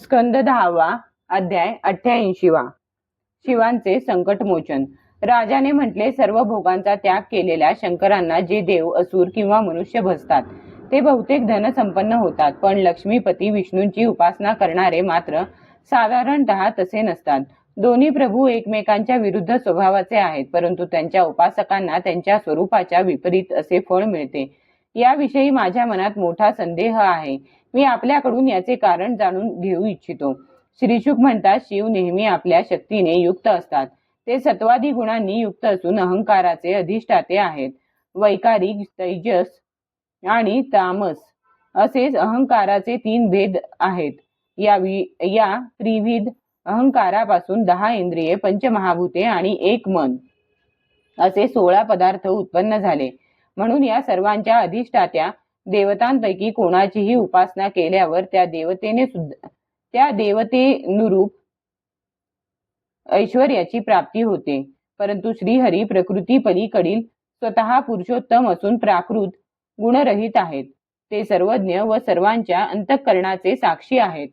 स्कंद 10वा अध्याय 88वा. शिवांचे संकटमोचन. राजाने म्हटले, सर्व भोगांचा त्याग केलेल्या शंकरांना जे देव, असुर किंवा मनुष्य भजतात ते बहुतेक धनसंपन्न होतात, पण लक्ष्मीपती विष्णूंची उपासना करणारे मात्र साधारणतः तसे नसतात. दोन्ही प्रभू एकमेकांच्या विरुद्ध स्वभावाचे आहेत, परंतु त्यांच्या उपासकांना त्यांच्या स्वरूपाच्या विपरीत असे फळ मिळते. याविषयी माझ्या मनात मोठा संदेह आहे. मी आपल्याकडून याचे कारण जाणून घेऊ इच्छितो. श्रीशुक म्हणतात, शिव नेहमी आपल्या शक्तीने युक्त असतात. ते सत्वादी गुणांनी युक्त असून अहंकाराचे अधिष्ठाते आहेत. वैकारिक, तेजस आणि तामस असेच अहंकाराचे 3 भेद आहेत. या त्रिविध अहंकारापासून 10 इंद्रिये, पंचमहाभूते आणि 1 मन असे 16 पदार्थ उत्पन्न झाले. म्हणून या सर्वांच्या अधिष्ठात्या देवतांपैकी कोणाचीही उपासना केल्यावर त्या देवतेनुरूप ऐश्वर्याची प्राप्ती होते. परंतु श्रीहरी प्रकृती पलीकडील स्वतः पुरुषोत्तम असून प्राकृत गुणरहित आहेत. ते सर्वज्ञ व सर्वांच्या अंतःकरणाचे साक्षी आहेत.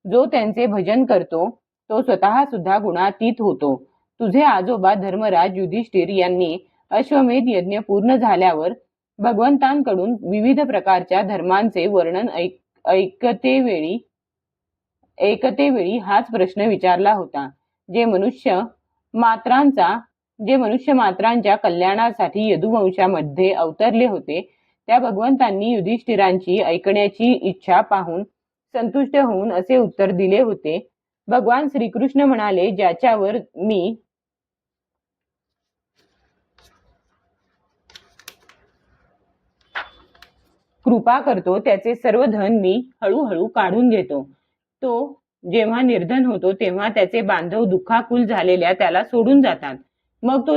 जो त्यांचे भजन करतो तो स्वतः सुद्धा गुणातीत होतो. तुझे आजोबा धर्मराज युधिष्ठिर यांनी अश्वमेध यज्ञ पूर्ण झाल्यावर भगवंतांकडून विविध प्रकारच्या धर्मांचे वर्णन ऐकतेवेळी हाच प्रश्न विचारला होता. जे मनुष्य मात्रांच्या कल्याणासाठी यदुवंशामध्ये अवतरले होते, त्या भगवंतांनी युधिष्ठिरांची ऐकण्याची इच्छा पाहून संतुष्ट होऊन असे उत्तर दिले होते. भगवान श्रीकृष्ण म्हणाले, ज्याच्यावर मी कृपा करतो त्याचे सर्व धन मी हळूहळू काढून घेतो. तो जेव्हा निर्धन होतो तेव्हा त्याचे बांधव दुःखाकुल झालेल्या त्याला सोडून जातात. मग तो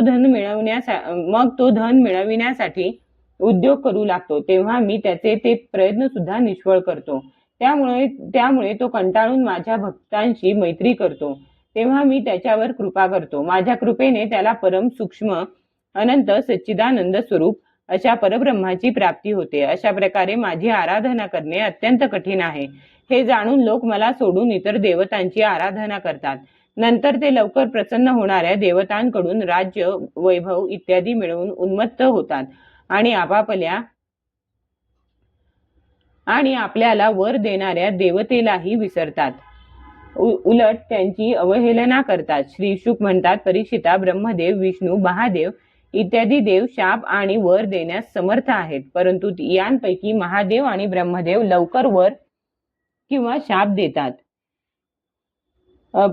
धन मिळविण्यासाठी उद्योग करू लागतो, तेव्हा मी त्याचे ते प्रयत्न सुद्धा निष्फळ करतो. त्यामुळे तो कंटाळून माझ्या भक्तांशी मैत्री करतो, तेव्हा मी त्याच्यावर कृपा करतो. माझ्या कृपेने त्याला परम सूक्ष्म अनंत सच्चिदानंद स्वरूप अशा परब्रह्माची प्राप्ती होते. अशा प्रकारे माझी आराधना करणे अत्यंत कठीण आहे. हे जाणून लोक मला सोडून इतर देवतांची आराधना करतात. नंतर ते लवकर प्रसन्न होणाऱ्या देवतांकडून राज्य, वैभव इत्यादी मिळवून उन्मत्त होतात आणि आपल्याला वर देणाऱ्या देवतेलाही विसरतात. उलट त्यांची अवहेलना करतात. श्री शुक म्हणतात, परीक्षिता, ब्रह्मदेव, विष्णू, महादेव इत्यादी देव शाप आणि वर देण्यास समर्थ आहेत, परंतु यांपैकी महादेव आणि ब्रह्मदेव लवकर वर किंवा शाप देतात,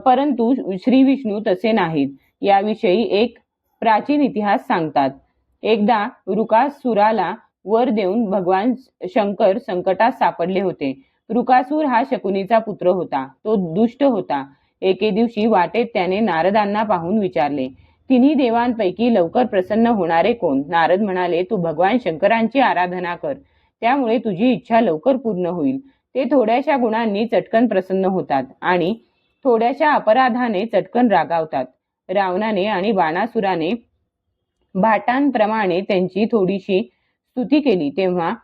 परंतु श्री विष्णू तसे नाहीत. याविषयी एक प्राचीन इतिहास सांगतात. एकदा वृकासुराला वर देऊन भगवान शंकर संकटात सापडले होते. वृकासूर हा शकुनीचा पुत्र होता. तो दुष्ट होता. एके दिवशी वाटेत त्याने नारदांना पाहून विचारले, तिन्ही देवांपैकी लवकर प्रसन्न होणारे कोण? नारद म्हणाले, तू भगवान शंकरांची आराधना कर, त्यामुळे तुझी इच्छा लवकर पूर्ण होईल. ते थोड्याशा गुणांनी चटकन प्रसन्न होतात आणि थोड्याशा अपराधाने चटकन रागावतात. रावणाने आणि बाणासुराने भाटांप्रमाणे त्यांची थोडीशी स्तुती केली, तेव्हा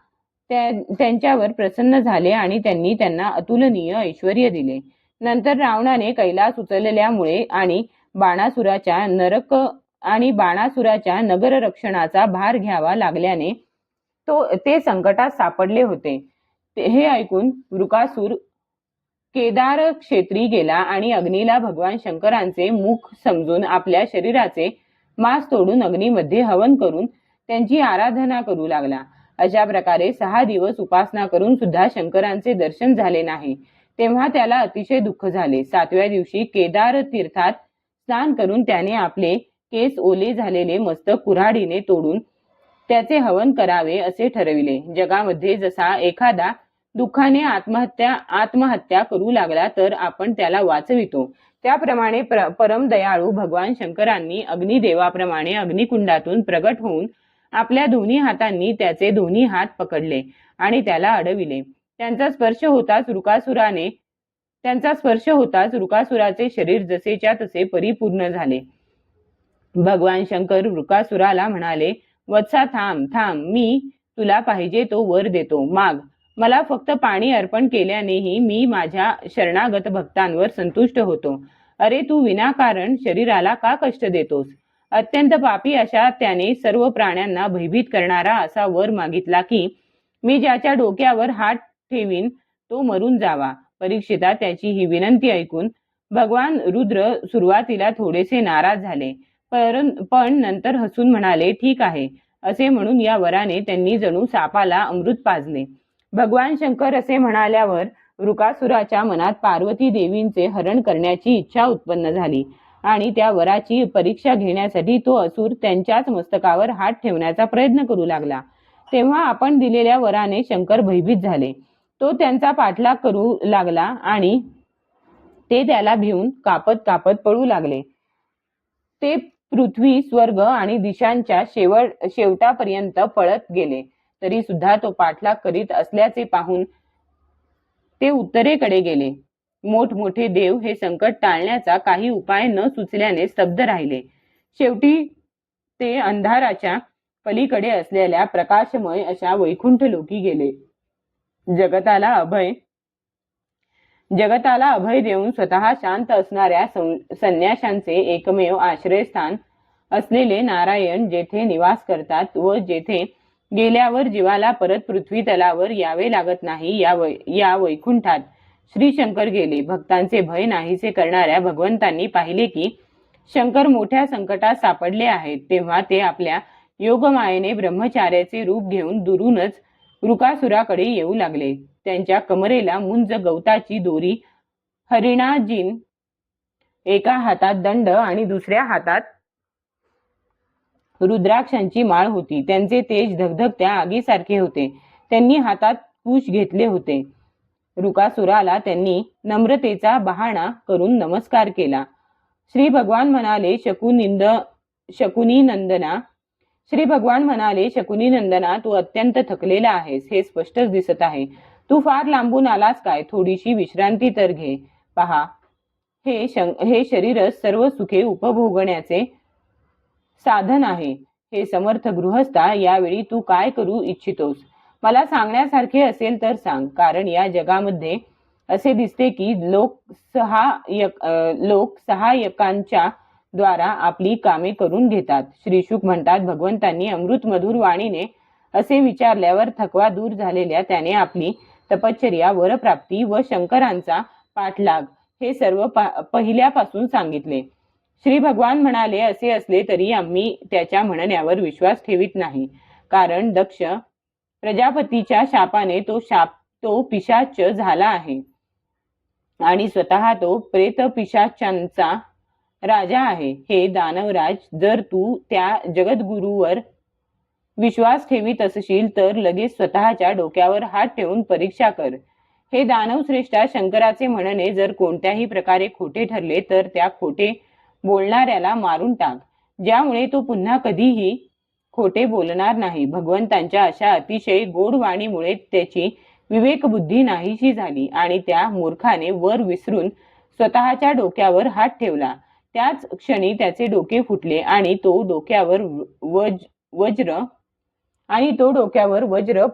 त्यांच्यावर प्रसन्न झाले आणि त्यांनी त्यांना अतुलनीय ऐश्वर्य दिले. नंतर रावणाने कैलास उचलल्यामुळे आणि बाणासुराच्या नगर रक्षणाचा भार घ्यावा लागल्याने ते संकटात सापडले होते. हे ऐकून वृकासूर केदार क्षेत्री गेला आणि अग्नीला भगवान शंकरांचे मुख समजून आपल्या शरीराचे मांस तोडून अग्नीमध्ये हवन करून त्यांची आराधना करू लागला. अशा प्रकारे 6 दिवस उपासना करून सुद्धा शंकरांचे दर्शन झाले नाही. तेव्हा त्याला अतिशय दुःख झाले. 7व्या दिवशी केदार तीर्थात स्नान करून त्याने आपले केस ओले झालेले मस्तक कुऱ्हाडीने तोडून त्याचे हवन करावे असे ठरविले. जगामध्ये जसा एखादा दुःखाने आत्महत्या करू लागला तर आपण त्याला वाचवितो, त्याप्रमाणे परम दयाळू भगवान शंकरांनी अग्निदेवाप्रमाणे अग्निकुंडातून प्रगट होऊन आपल्या दोन्ही हातांनी त्याचे दोन्ही हात पकडले आणि त्याला अडविले. त्यांचा स्पर्श होताच वृकासुराचे शरीर जसेच्या तसे परिपूर्ण झाले. भगवान शंकर वृकासुराला म्हणाले, वत्सा, थांब, मी तुला पाहिजे तो वर देतो, माग. मला फक्त पाणी अर्पण केल्यानेही मी माझ्या शरणागत भक्तांवर संतुष्ट होतो. अरे तू विनाकारण शरीराला का कष्ट देतोस? अत्यंत पापी अशा त्याने सर्व प्राण्यांना भयभीत करणारा असा वर मागितला की मी ज्याच्या डोक्यावर हात ठेवीन तो मरून जावा. परीक्षिता त्याची ही विनंती ऐकून भगवान रुद्र सुरुवातीला थोडेसे नाराज झाले, पण नंतर हसून म्हणाले, ठीक आहे. असे म्हणून या वराने त्यांनी जणू सापाला अमृत पाजले. भगवान शंकर असे म्हणाल्यावर वृकासुराच्या मनात पार्वती देवींचे हरण करण्याची इच्छा उत्पन्न झाली आणि त्या वराची परीक्षा घेण्यासाठी तो असुर त्यांच्याच मस्तकावर हात ठेवण्याचा प्रयत्न करू लागला. तेव्हा आपण दिलेल्या वराने शंकर भयभीत झाले. तो त्यांचा पाठलाग करू लागला आणि ते त्याला भिवून कापत कापत पळू लागले. ते पृथ्वी, स्वर्ग आणि दिशांच्या शेवटापर्यंत पळत गेले. तरी सुद्धा तो पाठलाग करीत असल्याचे पाहून ते उत्तरेकडे गेले. मोठमोठे देव हे संकट टाळण्याचा काही उपाय न सुचल्याने स्तब्ध राहिले. शेवटी ते अंधाराच्या पलीकडे असलेल्या प्रकाशमय अशा वैकुंठ लोकी गेले. जगताला अभय देऊन स्वतः शांत असणाऱ्या संन्याशांचे एकमेव आश्रयस्थान असलेले नारायण जेथे निवास करतात व जेथे गेल्यावर जीवाला परत पृथ्वी तलावर यावे लागत नाही, या वैकुंठात श्री शंकर गेले. भक्तांचे भय नाहीसे करणाऱ्या भगवंतांनी पाहिले की शंकर मोठ्या संकटात सापडले आहेत. तेव्हा ते आपल्या योगमायेने ब्रह्मचार्याचे रूप घेऊन दुरूनच वृकासुराकडे येऊ लागले. त्यांच्या कमरेला मुंज गवताची दोरी, हरिणाजीन एका हातात दंड आणि दुसऱ्या हातात रुद्राक्षांची माळ होती. त्यांचे तेज धगधगत्या आगीसारखे होते. त्यांनी हातात कुश घेतले होते. वृकासुराला त्यांनी नम्रतेचा बहाणा करून नमस्कार केला. श्री भगवान म्हणाले, शकुनी नंदना, तू अत्यंत थकलेला आहेस हे स्पष्टच दिसत आहे. तू फार लांबून आलास काय? थोडीशी विश्रांती तर घे. पहा, हे शरीरच सर्व सुखे उपभोगण्याचे साधन आहे. हे समर्थ गृहस्था, यावेळी तू काय करू इच्छितोस? मला सांगण्यासारखे असेल तर सांग, कारण या जगामध्ये असे दिसते की लोक सहाय्यकांच्या द्वारा आपली कामे करून घेतात. श्रीशुक म्हणतात, भगवंतांनी अमृत मधुर वाणीने असे विचारल्यावर थकवा दूर झालेल्या त्याने आपली तपश्चर्या, वरप्राप्ती व शंकरांचा पाठलाग हे सर्व पहिल्यापासून सांगितले. श्री भगवान म्हणाले, असे असले तरी आम्ही त्याच्या म्हणण्यावर विश्वास ठेवित नाही, कारण दक्ष प्रजापतीच्या शापाने तो पिशाच झाला आहे आणि स्वतः तो प्रेत पिशाचांचा राजा आहे. हे दानवराज, जर तू त्या जगद्गुरूवर विश्वास ठेवीत असशील तर लगेच स्वतःच्या डोक्यावर हात ठेवून परीक्षा कर. हे दानवश्रेष्ठा, शंकराचे म्हणणे जर कोणत्याही प्रकारे खोटे ठरले तर त्या खोटे बोलणाऱ्याला मारून टाक, ज्यामुळे तो पुन्हा कधीही खोटे बोलणार नाही. भगवंतांच्या अशा अतिशय गोड वाणीमुळे त्याची विवेकबुद्धी नाहीशी झाली आणि त्या मूर्खाने वर विसरून स्वतःच्या डोक्यावर हात ठेवला. त्याच क्षणी त्याचे डोके फुटले आणि तो डोक्यावर वज्र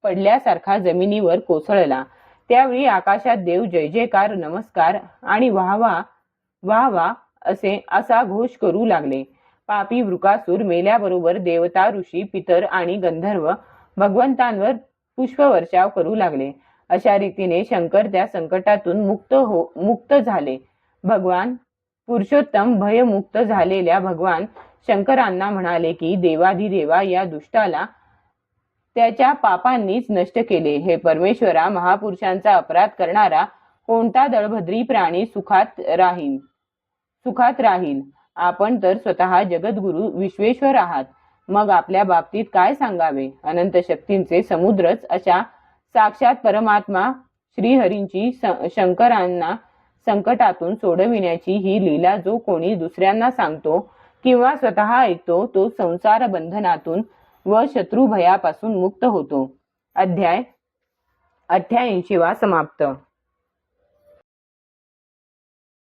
पडल्यासारखा जमिनीवर कोसळला. त्यावेळी आकाशात देव जय जयकार, नमस्कार आणि वाह असा घोष करू लागले. पापी वृकासूर मेल्याबरोबर देवता, ऋषी, पितर आणि गंधर्व भगवंतांवर पुष्पवर्षाव करू लागले. अशा रीतीने शंकर त्या संकटातून मुक्त झाले. भगवान पुरुषोत्तम भयमुक्त झालेल्या भगवान शंकरांना म्हणाले की देवाधिदेवा, या दुष्टाला त्याच्या पापांनीच नष्ट केले. हे परमेश्वरा, महापुरुषांचा अपराध करणारा कोणता दळभद्री प्राणी सुखात राहील? आपण तर स्वतः जगद्गुरु विश्वेश्वर आहात. मग आपल्या बाबतीत काय सांगावे? अनंत शक्तींचे समुद्रच अशा साक्षात परमात्मा श्रीहरींची शंकरांना संकटातून सोडविण्याची ही लीला जो कोणी दुसऱ्यांना सांगतो किंवा स्वतः ऐकतो तो संसार बंधनातून व शत्रुभयापासून मुक्त होतो. अध्याय 88 समाप्त.